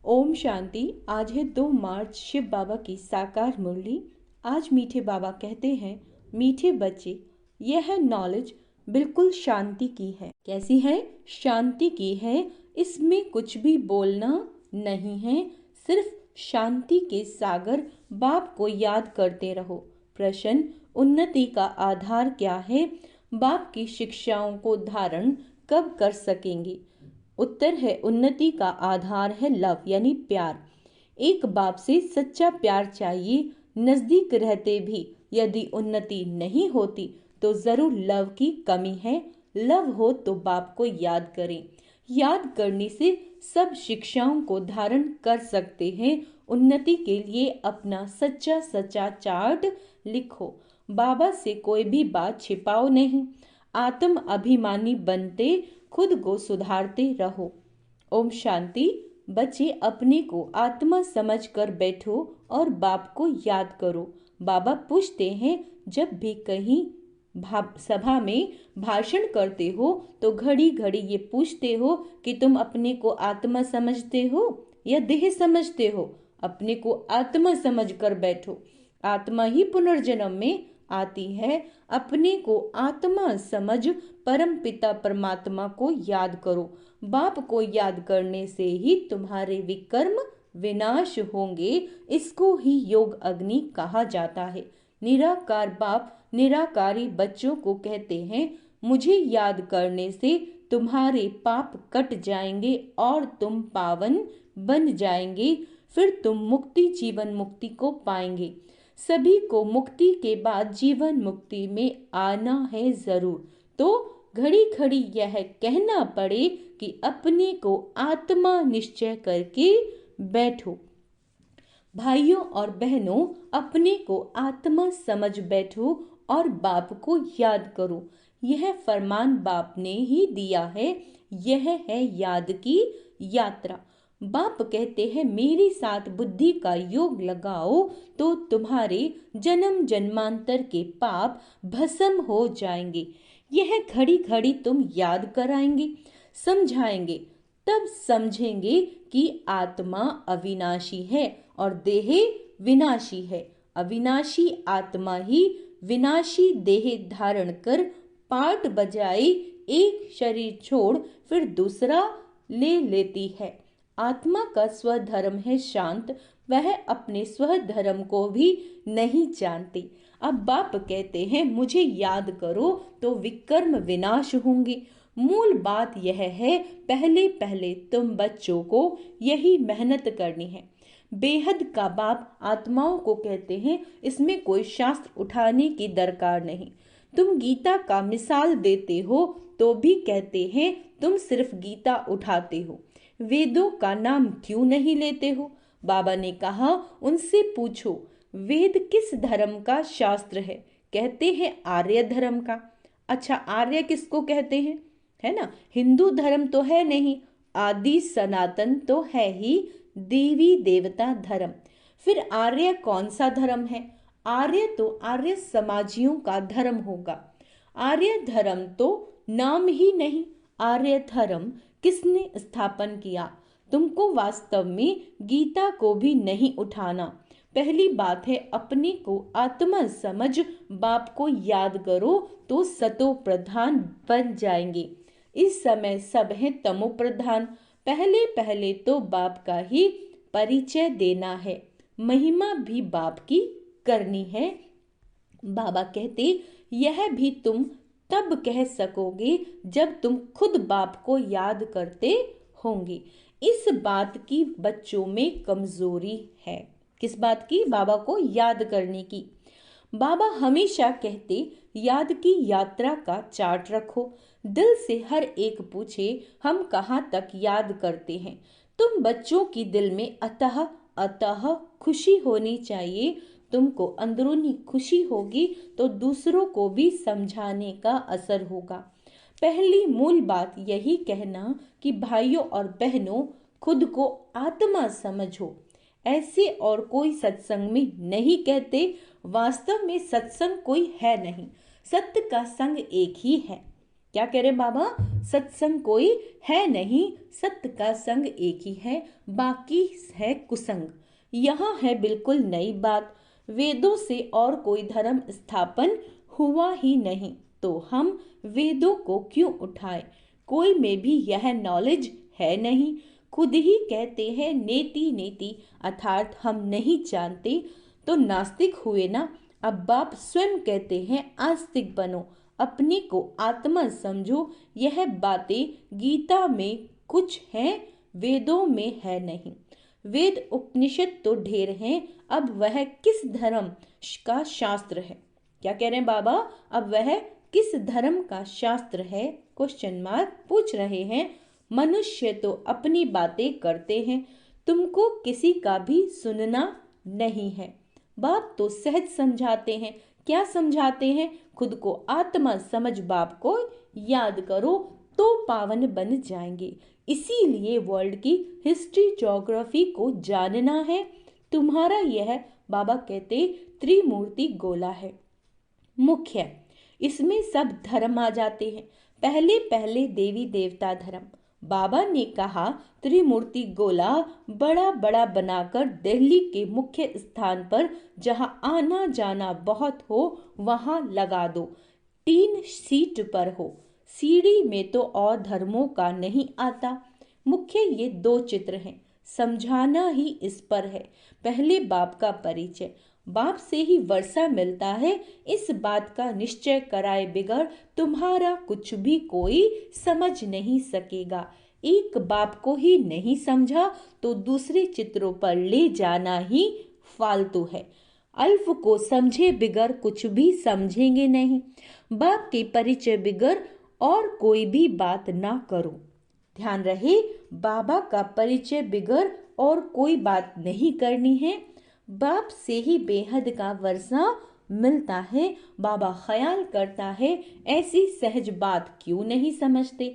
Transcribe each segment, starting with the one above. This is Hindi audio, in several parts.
ओम शांति। आज है 2 मार्च, शिव बाबा की साकार मुरली। आज मीठे बाबा कहते हैं, मीठे बच्चे, यह नॉलेज बिल्कुल शांति की है। कैसी है? शांति की है। इसमें कुछ भी बोलना नहीं है, सिर्फ शांति के सागर बाप को याद करते रहो। प्रश्न: उन्नति का आधार क्या है? बाप की शिक्षाओं को धारण कब कर सकेंगे? उत्तर है, उन्नति का आधार है लव यानी प्यार। एक बाप से सच्चा प्यार चाहिए। नजदीक रहते भी यदि उन्नति नहीं होती तो जरूर लव की कमी है। लव हो तो बाप को याद करें। याद करने से सब शिक्षाओं को धारण कर सकते हैं। उन्नति के लिए अपना सच्चा सच्चा चार्ट लिखो। बाबा से कोई भी बात छिपाओ नहीं। आत्म अभिमानी बनते खुद को सुधारते रहो। ओम शांति। बच्चे, अपने को आत्मा समझ कर बैठो और बाप को याद करो। बाबा पूछते हैं, जब भी कहीं सभा में भाषण करते हो तो घड़ी घड़ी ये पूछते हो कि तुम अपने को आत्मा समझते हो या देह समझते हो? अपने को आत्मा समझ कर बैठो। आत्मा ही पुनर्जन्म में आती है। अपने को आत्मा समझ परम पिता परमात्मा को याद करो। बाप को याद करने से ही तुम्हारे विकर्म विनाश होंगे। इसको ही योग अग्नि कहा जाता है। निराकार बाप निराकारी बच्चों को कहते हैं, मुझे याद करने से तुम्हारे पाप कट जाएंगे और तुम पावन बन जाएंगे। फिर तुम मुक्ति, जीवन मुक्ति को पाएंगे। सभी को मुक्ति के बाद जीवन मुक्ति में आना है जरूर। तो घड़ी घड़ी यह कहना पड़े कि अपने को आत्मा निश्चय करके बैठो। भाइयों और बहनों, अपने को आत्मा समझ बैठो और बाप को याद करो। यह फरमान बाप ने ही दिया है। यह है याद की यात्रा। बाप कहते हैं, मेरे साथ बुद्धि का योग लगाओ तो तुम्हारे जन्म जन्मांतर के पाप भस्म हो जाएंगे। यह घड़ी घड़ी तुम याद कराएंगे, समझाएंगे, तब समझेंगे कि आत्मा अविनाशी है और देह विनाशी है। अविनाशी आत्मा ही विनाशी देह धारण कर पाठ बजाए एक शरीर छोड़ फिर दूसरा ले लेती है। आत्मा का स्वधर्म है शांत। वह अपने स्वधर्म को भी नहीं जानती। अब बाप कहते हैं, मुझे याद करो तो विकर्म विनाश होंगे। मूल बात यह है, पहले पहले तुम बच्चों को यही मेहनत करनी है। बेहद का बाप आत्माओं को कहते हैं, इसमें कोई शास्त्र उठाने की दरकार नहीं। तुम गीता का मिसाल देते हो तो भी कहते हैं, तुम सिर्फ गीता उठाते हो, वेदों का नाम क्यों नहीं लेते हो? बाबा ने कहा, उनसे पूछो वेद किस धर्म का शास्त्र है? कहते हैं आर्य धर्म का। अच्छा, आर्य किसको कहते हैं? है ना, हिंदू धर्म तो है नहीं, आदि सनातन तो है ही देवी देवता धर्म। फिर आर्य कौन सा धर्म है? आर्य तो आर्य समाजियों का धर्म होगा। आर्य धर्म तो नाम ही नहीं। आर्य धर्म किसने स्थापन किया? तुमको वास्तव में गीता को भी नहीं उठाना। पहली बात है, अपने को आत्मा समझ बाप को याद करो तो सतो प्रधान बन जाएंगे। इस समय सब है तमो प्रधान। पहले पहले तो बाप का ही परिचय देना है, महिमा भी बाप की करनी है। बाबा कहते, यह भी तुम तब कह सकोगे जब तुम खुद बाप को याद करते होंगे। इस बात की बच्चों में कमजोरी है। किस बात की? बाबा को याद करने की। बाबा हमेशा कहते, याद की यात्रा का चार्ट रखो। दिल से हर एक पूछे, हम कहाँ तक याद करते हैं? तुम बच्चों की दिल में अतः अतः खुशी होनी चाहिए। तुमको अंदरूनी खुशी होगी तो दूसरों को भी समझाने का असर होगा। पहली मूल बात यही कहना कि भाइयों और बहनों, खुद को आत्मा समझो। ऐसे और कोई सत्संग में नहीं कहते। वास्तव में सत्संग कोई है नहीं, सत्य का संग एक ही है। क्या कह रहे बाबा? सत्संग कोई है नहीं, सत्य का संग एक ही है, बाकी है कुसंग। यहाँ है बिल्कुल नई बात। वेदों से और कोई धर्म स्थापन हुआ ही नहीं, तो हम वेदों को क्यों उठाए? कोई में भी यह नॉलेज है नहीं। खुद ही कहते हैं नेति नेति, अर्थात हम नहीं जानते, तो नास्तिक हुए ना। अब बाप स्वयं कहते हैं आस्तिक बनो, अपने को आत्मा समझो। यह बातें गीता में कुछ हैं, वेदों में है नहीं। वेद उपनिषद तो ढेर हैं, अब वह किस धर्म का शास्त्र है? क्या कह रहे हैं बाबा? अब वह किस धर्म का शास्त्र है? क्वेश्चन मार्क पूछ रहे हैं। मनुष्य तो अपनी बातें करते हैं, तुमको किसी का भी सुनना नहीं है। बाप तो सहज समझाते हैं। क्या समझाते हैं? खुद को आत्मा समझ बाप को याद करो तो पावन बन जाएंगे। इसीलिए वर्ल्ड की हिस्ट्री ज्योग्राफी को जानना है। तुम्हारा यह बाबा कहते त्रिमूर्ति गोला है मुख्य, इसमें सब धर्म आ जाते हैं। पहले पहले देवी देवता धर्म। बाबा ने कहा त्रिमूर्ति गोला बड़ा बड़ा बनाकर दिल्ली के मुख्य स्थान पर, जहां आना जाना बहुत हो, वहां लगा दो। 3 सीट पर हो। सीढ़ी में तो और धर्मों का नहीं आता। मुख्य ये 2 चित्र हैं, समझाना ही इस पर है। पहले बाप का परिचय। बाप से ही वर्षा मिलता है, इस बात का निश्चय कराए बिगर तुम्हारा कुछ भी कोई समझ नहीं सकेगा। एक बाप को ही नहीं समझा तो दूसरे चित्रों पर ले जाना ही फालतू है। अल्फ को समझे बिगर कुछ भी समझेंगे नहीं। बाप के परिचय बिगर और कोई भी बात ना करो। ध्यान रहे, बाबा का परिचय बिगर और कोई बात नहीं करनी है। बाप से ही बेहद का वर्षा मिलता है। बाबा ख्याल करता है ऐसी सहज बात क्यों नहीं समझते?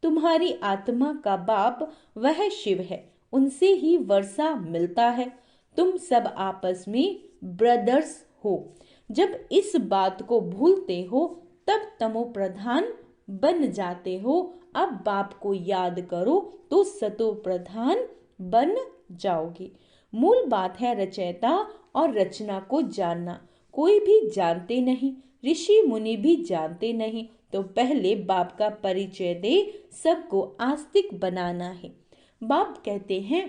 तुम्हारी आत्मा का बाप वह शिव है, उनसे ही वर्षा मिलता है। तुम सब आपस में ब्रदर्स हो। जब इस बात को भूलते हो तब तमो प्रधान बन जाते हो। अब बाप को याद करो तो सतो प्रधान बन जाओगे। मूल बात है रचयिता और रचना को जानना। कोई भी जानते नहीं, ऋषि मुनि भी जानते नहीं, तो पहले बाप का परिचय दे, सबको आस्तिक बनाना है। बाप कहते हैं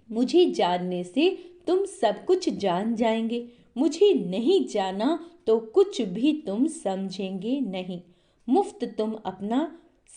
मुझे जानने से तुम सब कुछ जान जाएंगे, मुझे नहीं जाना तो कुछ भी तुम समझेंगे नहीं। मुफ्त तुम अपना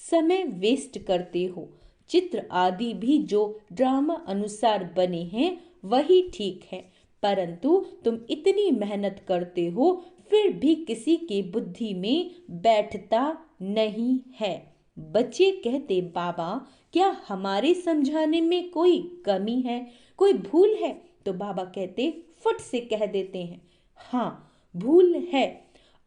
समय वेस्ट करते हो। चित्र आदि भी जो ड्रामा अनुसार बने हैं वही ठीक है, परंतु तुम इतनी मेहनत करते हो फिर भी किसी की बुद्धि में बैठता नहीं है। बच्चे कहते बाबा क्या हमारे समझाने में कोई कमी है, कोई भूल है? तो बाबा कहते फट से कह देते हैं हाँ भूल है।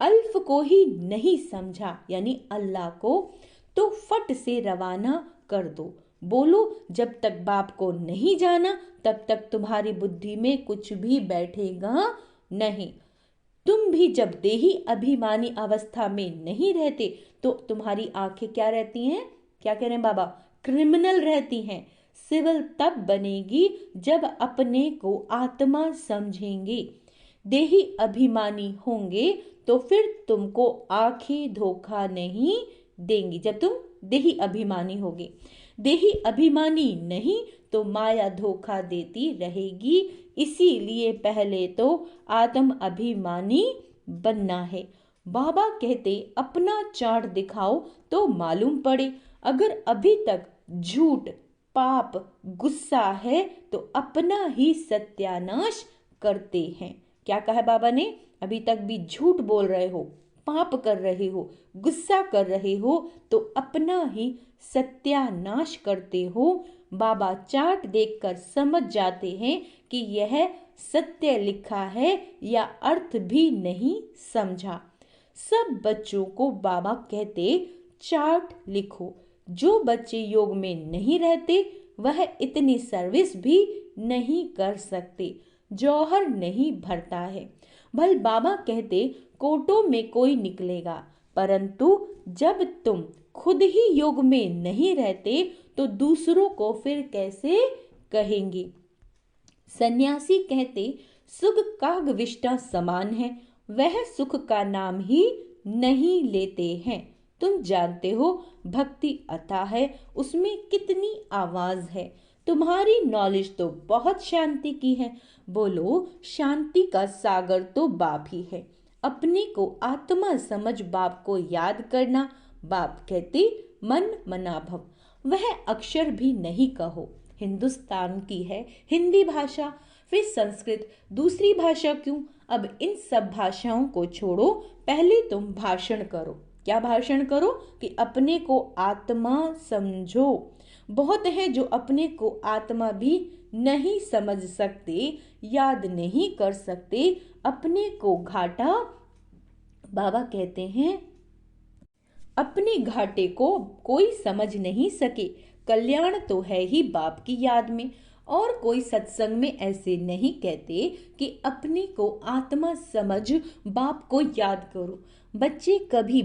अल्फ को ही नहीं समझा यानी अल्लाह को, तो फट से रवाना कर दो। बोलो जब तक बाप को नहीं जाना तब तक तुम्हारी बुद्धि में कुछ भी बैठेगा नहीं। तुम भी जब देही अभिमानी अवस्था में नहीं रहते तो तुम्हारी आंखें क्या रहती हैं? क्या कह रहे हैं बाबा? क्रिमिनल रहती हैं। सिविल तब बनेगी जब अपने को आत्मा समझेंगे। देही अभिमानी होंगे तो फिर तुमको आंखें धोखा नहीं देंगी। जब तुम देही अभिमानी होगे, देही अभिमानी नहीं तो माया धोखा देती रहेगी। इसीलिए पहले तो आत्म अभिमानी बनना है। बाबा कहते अपना चार्ट दिखाओ तो मालूम पड़े। अगर अभी तक झूठ, पाप, गुस्सा है तो अपना ही सत्यानाश करते हैं। क्या कहा बाबा ने? अभी तक भी झूठ बोल रहे हो, पाप कर रहे हो, गुस्सा कर रहे हो तो अपना ही सत्यानाश करते हो। बाबा चार्ट देखकर समझ जाते हैं कि यह सत्य लिखा है या अर्थ भी नहीं समझा। सब बच्चों को बाबा कहते चार्ट लिखो। जो बच्चे योग में नहीं रहते वह इतनी सर्विस भी नहीं कर सकते, जौहर नहीं भरता है। भल बाबा कहते कोटों में कोई निकलेगा, परंतु जब तुम खुद ही योग में नहीं रहते तो दूसरों को फिर कैसे कहेंगे। सन्यासी कहते सुख कागविष्टा समान है, वह सुख का नाम ही नहीं लेते हैं। तुम जानते हो भक्ति अथाह है, उसमें कितनी आवाज है। तुम्हारी नॉलेज तो बहुत शांति की है, बोलो शांति का सागर तो बाप ही है। अपने को आत्मा समझ बाप को याद करना। बाप कहते मन मना भव, वह अक्षर भी नहीं कहो। हिंदुस्तान की है हिंदी भाषा, फिर संस्कृत दूसरी भाषा क्यों। अब इन सब भाषाओं को छोड़ो, पहले तुम भाषण करो। क्या भाषण करो कि अपने को आत्मा समझो। बहुत है जो अपने को आत्मा भी नहीं समझ सकते, याद नहीं कर सकते। अपने को घाटा, बाबा कहते हैं अपने घाटे को कोई समझ नहीं सके। कल्याण तो है ही बाप की याद में। और कोई सत्संग में ऐसे नहीं कहते कि अपने को आत्मा समझ बाप को याद करो। बच्चे कभी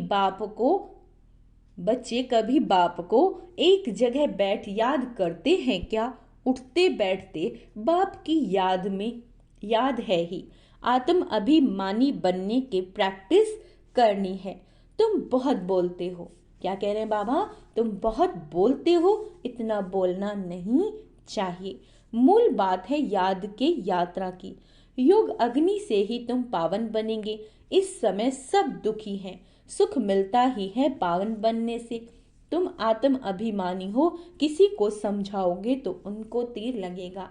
बाप को एक जगह बैठ याद करते हैं क्या। उठते बैठते बाप की याद में याद है ही। आत्म अभिमानी बनने की प्रैक्टिस करनी है। तुम बहुत बोलते हो। क्या कह रहे हैं बाबा, तुम बहुत बोलते हो, इतना बोलना नहीं चाहिए। मूल बात है याद के यात्रा की। योग अग्नि से ही तुम पावन बनेंगे। इस समय सब दुखी हैं, सुख मिलता ही है पावन बनने से। तुम आत्म अभिमानी हो, किसी को समझाओगे तो उनको तीर लगेगा।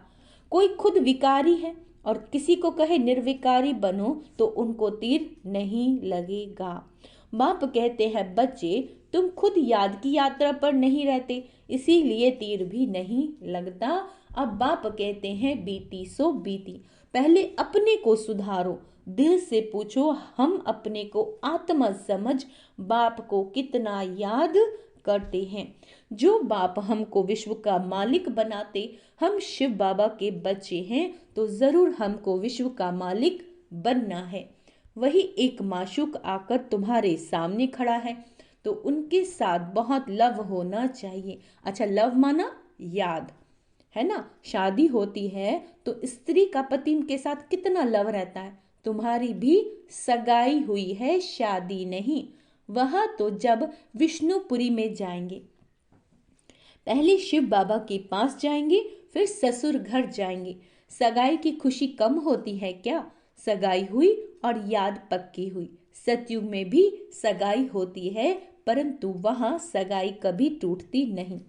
कोई खुद विकारी है और किसी को कहे निर्विकारी बनो तो उनको तीर नहीं लगेगा। बाप कहते हैं बच्चे तुम खुद याद की यात्रा पर नहीं रहते, इसीलिए तीर भी नहीं लगता। अब बाप कहते हैं बीती सो बीती, पहले अपने को सुधारो। दिल से पूछो हम अपने को आत्मा समझ बाप को कितना याद करते हैं। जो बाप हमको विश्व का मालिक बनाते, हम शिव बाबा के बच्चे हैं तो जरूर हमको विश्व का मालिक बनना है। वही एक माशूक आकर तुम्हारे सामने खड़ा है तो उनके साथ बहुत लव होना चाहिए। अच्छा, लव माना याद, है ना। शादी होती है तो स्त्री का पति के साथ कितना लव रहता है। तुम्हारी भी सगाई हुई है, शादी नहीं। वहां तो जब विष्णुपुरी में जाएंगे, पहले शिव बाबा के पास जाएंगे, फिर ससुर घर जाएंगे। सगाई की खुशी कम होती है क्या। सगाई हुई और याद पक्की हुई। सतयुग में भी सगाई होती है, परंतु वहां सगाई कभी टूटती नहीं।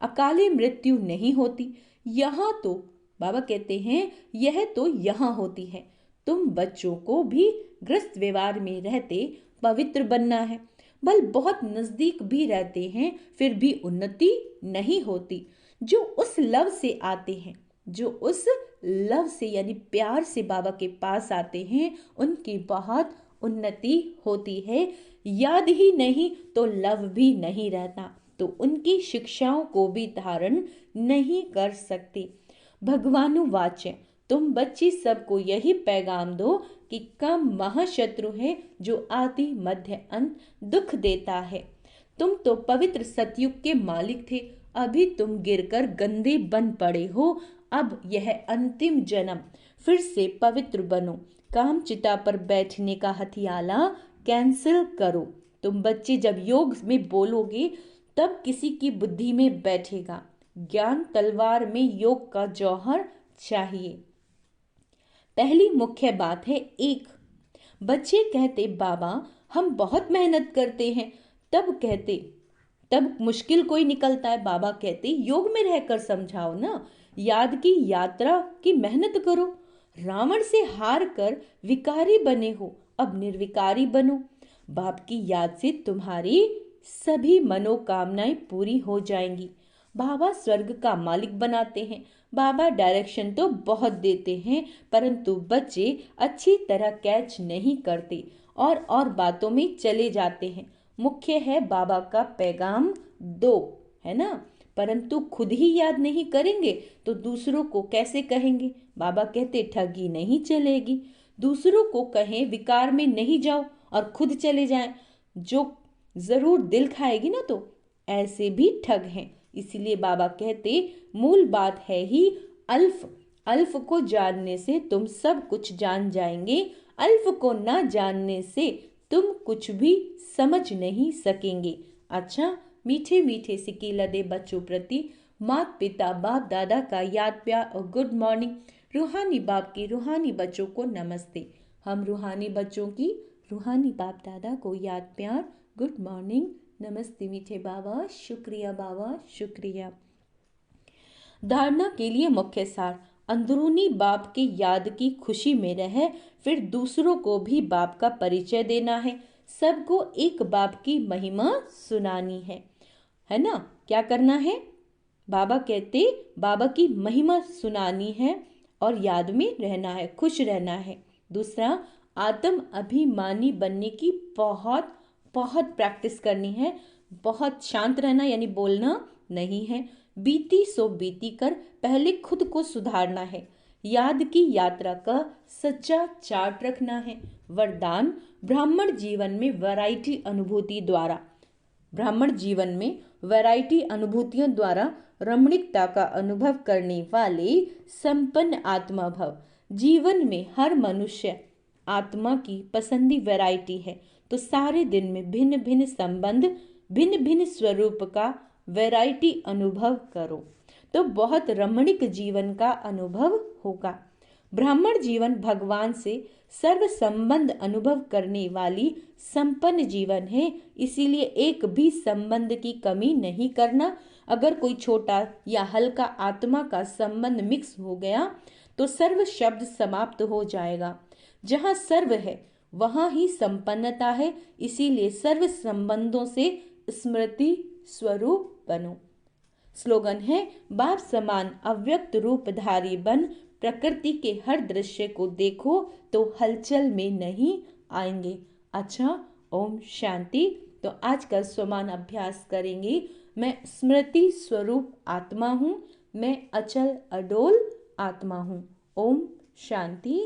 अकाले मृत्यु नहीं होती। यहाँ तो बाबा कहते हैं यह तो यहाँ होती है। तुम बच्चों को भी गृहस्थ व्यवहार में रहते पवित्र बनना है। बल बहुत नजदीक भी रहते हैं, फिर भी उन्नति नहीं होती। जो उस लव से आते हैं, जो उस लव से यानी प्यार से बाबा के पास आते हैं, उनकी बहुत उन्नति होती है। याद ही नहीं तो लव भी नहीं रहता, तो उनकी शिक्षाओं को भी धारण नहीं कर सकते। भगवानुवाच, तुम बच्ची सबको यही पैगाम दो कि काम महाशत्रु है जो आदि मध्य अंत दुख देता है। तुम तो पवित्र सतयुग के मालिक थे, अभी तुम गिरकर गंदे बन पड़े हो। अब यह अंतिम जन्म, फिर से पवित्र बनो। काम चिता पर बैठने का हथियाला कैंसिल करो। तुम बच्चे जब योग में बोलोगे तब किसी की बुद्धि में बैठेगा। ज्ञान तलवार में योग का जौहर चाहिए। पहली मुख्य बात है एक। बच्चे कहते बाबा हम बहुत मेहनत करते हैं, तब मुश्किल कोई निकलता है। बाबा कहते योग में रहकर समझाओ ना। याद की यात्रा की मेहनत करो। रावण से हार कर विकारी बने हो, अब निर्विकारी बनो। बाप की याद से तुम्हारी सभी मनोकामनाएं पूरी हो जाएंगी। बाबा स्वर्ग का मालिक बनाते हैं। बाबा डायरेक्शन तो बहुत देते हैं, परंतु बच्चे अच्छी तरह कैच नहीं करते और बातों में चले जाते हैं। मुख्य है बाबा का पैगाम दो, है ना। परंतु खुद ही याद नहीं करेंगे तो दूसरों को कैसे कहेंगे। बाबा कहते ठगी नहीं चलेगी। दूसरों को कहें विकार में नहीं जाओ और खुद चले जाएं जो जरूर दिल खाएगी ना, तो ऐसे भी ठग हैं। इसीलिए बाबा कहते मूल बात है ही अल्फ। अल्फ को जानने से तुम सब कुछ जान जाएंगे, अल्फ को ना जानने से तुम कुछ भी समझ नहीं सकेंगे। अच्छा, मीठे मीठे सिक्के लदे बच्चों प्रति माता पिता बाप दादा का याद प्यार और गुड मॉर्निंग। रूहानी बाप की रूहानी बच्चों को नमस्ते। हम रूहानी बच्चों की रूहानी बाप दादा को याद प्यार गुड मॉर्निंग नमस्ते। मीठे बाबा, शुक्रिया बाबा, शुक्रिया। धारणा के लिए मुख्य सार, अंदरूनी बाप की याद की खुशी में रहे, फिर दूसरों को भी बाप का परिचय देना है, सबको एक बाप की महिमा सुनानी है ना। क्या करना है? बाबा कहते बाबा की महिमा सुनानी है और याद में रहना है, खुश रहना है। दूसरा, आत्म अभिमानी बनने की बहुत बहुत प्रैक्टिस करनी है। बहुत शांत रहना, यानी बोलना नहीं है। बीती सो बीती कर पहले खुद को सुधारना है। याद की यात्रा का सच्चा चार्ट रखना है। वरदान, ब्राह्मण जीवन में वैरायटी अनुभूति द्वारा, ब्राह्मण जीवन में वैरायटी अनुभूतियों द्वारा रमणीकता का अनुभव करने वाले संपन्न आत्मा भव। जीवन में हर मनुष्य आत्मा की पसंदी वैरायटी है, तो सारे दिन में भिन्न भिन्न संबंध, भिन्न भिन्न स्वरूप का वैरायटी अनुभव करो, तो बहुत रमणीक जीवन का अनुभव होगा। ब्राह्मण जीवन भगवान से सर्व संबंध अनुभव करने वाली संपन्न जीवन है, इसीलिए एक भी संबंध की कमी नहीं करना। अगर कोई छोटा या हल्का आत्मा का संबंध मिक्स हो गया तो सर्व शब्द समाप्त हो जाएगा। जहाँ सर्व है वहाँ ही संपन्नता है, इसीलिए सर्व संबंधों से स्मृति स्वरूप बनो। स्लोगन है, बाप समान अव्यक्त रूपधारी बन, प्रकृति के हर दृश्य को देखो तो हलचल में नहीं आएंगे। अच्छा, ओम शांति। तो आज का स्वमान अभ्यास करेंगे। मैं स्मृति स्वरूप आत्मा हूँ, मैं अचल अडोल आत्मा हूँ। ओम शांति।